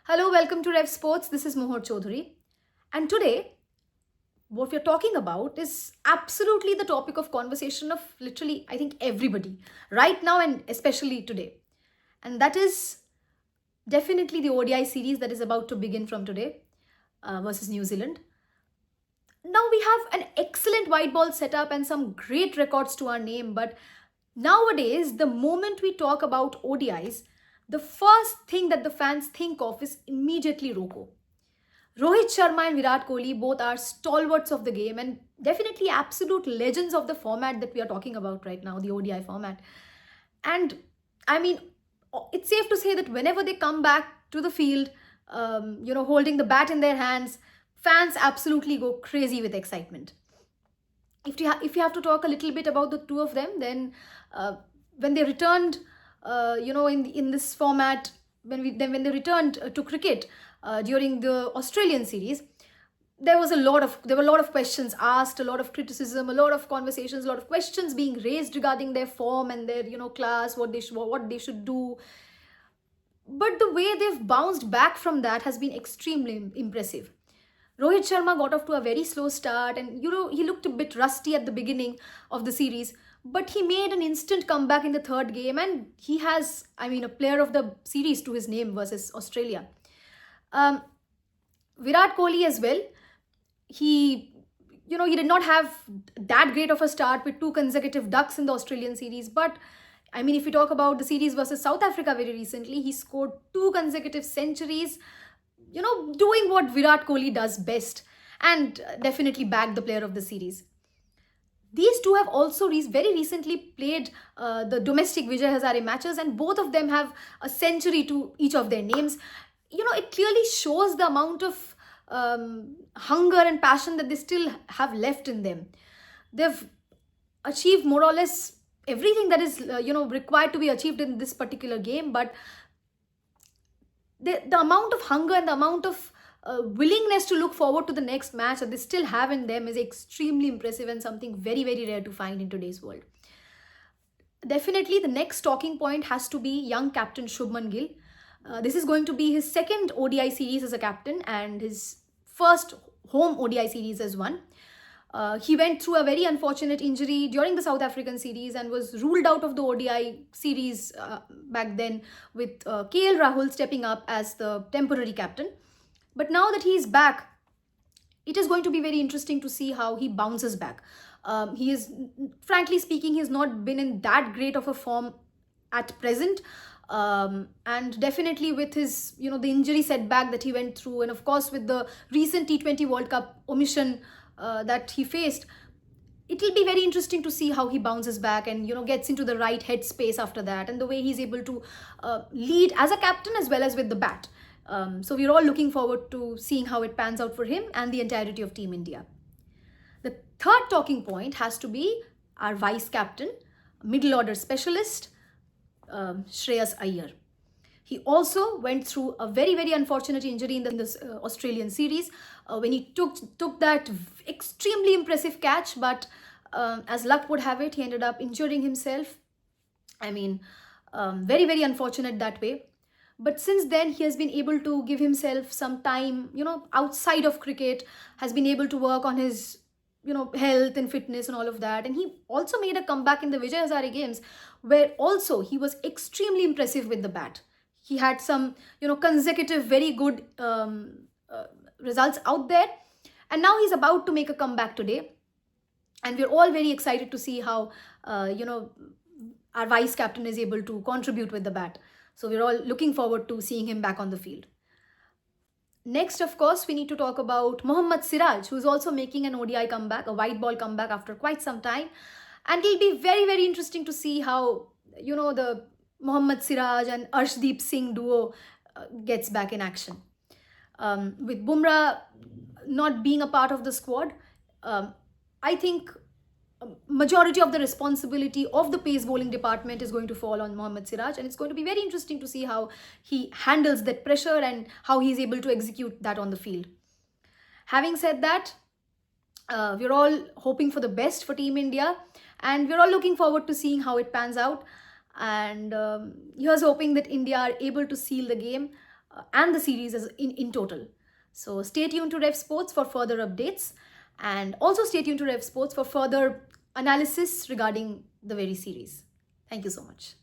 Hello, welcome to Rev Sports. This is Mohar Chaudhary. And today, what we're talking about is absolutely the topic of conversation of literally, I think, everybody right now and especially today. And that is definitely the ODI series that is about to begin from today versus New Zealand. Now we have an excellent white ball setup and some great records to our name, but nowadays, the moment we talk about ODIs, the first thing that the fans think of is immediately Roko. Rohit Sharma and Virat Kohli both are stalwarts of the game and definitely absolute legends of the format that we are talking about right now, the ODI format. And I mean, it's safe to say that whenever they come back to the field, holding the bat in their hands, fans absolutely go crazy with excitement. If you have to talk a little bit about the two of them, then when they returned, in this format, when they returned to cricket during the Australian series, there were a lot of questions asked, a lot of criticism, a lot of conversations, a lot of questions being raised regarding their form and their class, what they should do. But the way they've bounced back from that has been extremely impressive. Rohit Sharma got off to a very slow start, and he looked a bit rusty at the beginning of the series, but he made an instant comeback in the third game, and he has, a player of the series to his name versus Australia. Um, Virat Kohli as well. He did not have that great of a start with two consecutive ducks in the Australian series, but if you talk about the series versus South Africa very recently, he scored two consecutive centuries, doing what Virat Kohli does best, and definitely bagged the player of the series. These two have also very recently played the domestic Vijay Hazare matches, and both of them have a century to each of their names. It clearly shows the amount of hunger and passion that they still have left in them. They've achieved more or less everything that is required to be achieved in this particular game, but the amount of hunger and the amount of willingness to look forward to the next match that they still have in them is extremely impressive and something very, very rare to find in today's world. Definitely, the next talking point has to be young captain Shubman Gill. This is going to be his second ODI series as a captain and his first home ODI series as one. He went through a very unfortunate injury during the South African series and was ruled out of the ODI series back then, with KL Rahul stepping up as the temporary captain. But now that he is back, it is going to be very interesting to see how he bounces back. He is, frankly speaking, he has not been in that great of a form at present. And definitely with his, the injury setback that he went through, and of course with the recent T20 World Cup omission that he faced, it will be very interesting to see how he bounces back and gets into the right headspace after that, and the way he's able to lead as a captain as well as with the bat. So we're all looking forward to seeing how it pans out for him and the entirety of Team India. The third talking point has to be our vice captain, middle order specialist, Shreyas Iyer. He also went through a very, very unfortunate injury in this Australian series when he took that extremely impressive catch, but as luck would have it, he ended up injuring himself. Very, very unfortunate that way. But since then, he has been able to give himself some time, outside of cricket, has been able to work on his, health and fitness and all of that. And he also made a comeback in the Vijay Hazare games, where also he was extremely impressive with the bat. He had some, consecutive very good results out there. And now he's about to make a comeback today. And we're all very excited to see how, our vice captain is able to contribute with the bat. So we're all looking forward to seeing him back on the field. Next, of course, we need to talk about Mohammad Siraj, who's also making an ODI comeback, a white ball comeback after quite some time. And it'll be very, very interesting to see how, the Mohammad Siraj and Arshdeep Singh duo gets back in action. With Bumrah not being a part of the squad, I think majority of the responsibility of the pace bowling department is going to fall on Mohammad Siraj, and it's going to be very interesting to see how he handles that pressure and how he's able to execute that on the field. Having said that, we're all hoping for the best for Team India, and we're all looking forward to seeing how it pans out. And here's hoping that India are able to seal the game and the series as in total. So stay tuned to Rev Sports for further updates, and also stay tuned to Rev Sports for further analysis regarding the very series. Thank you so much.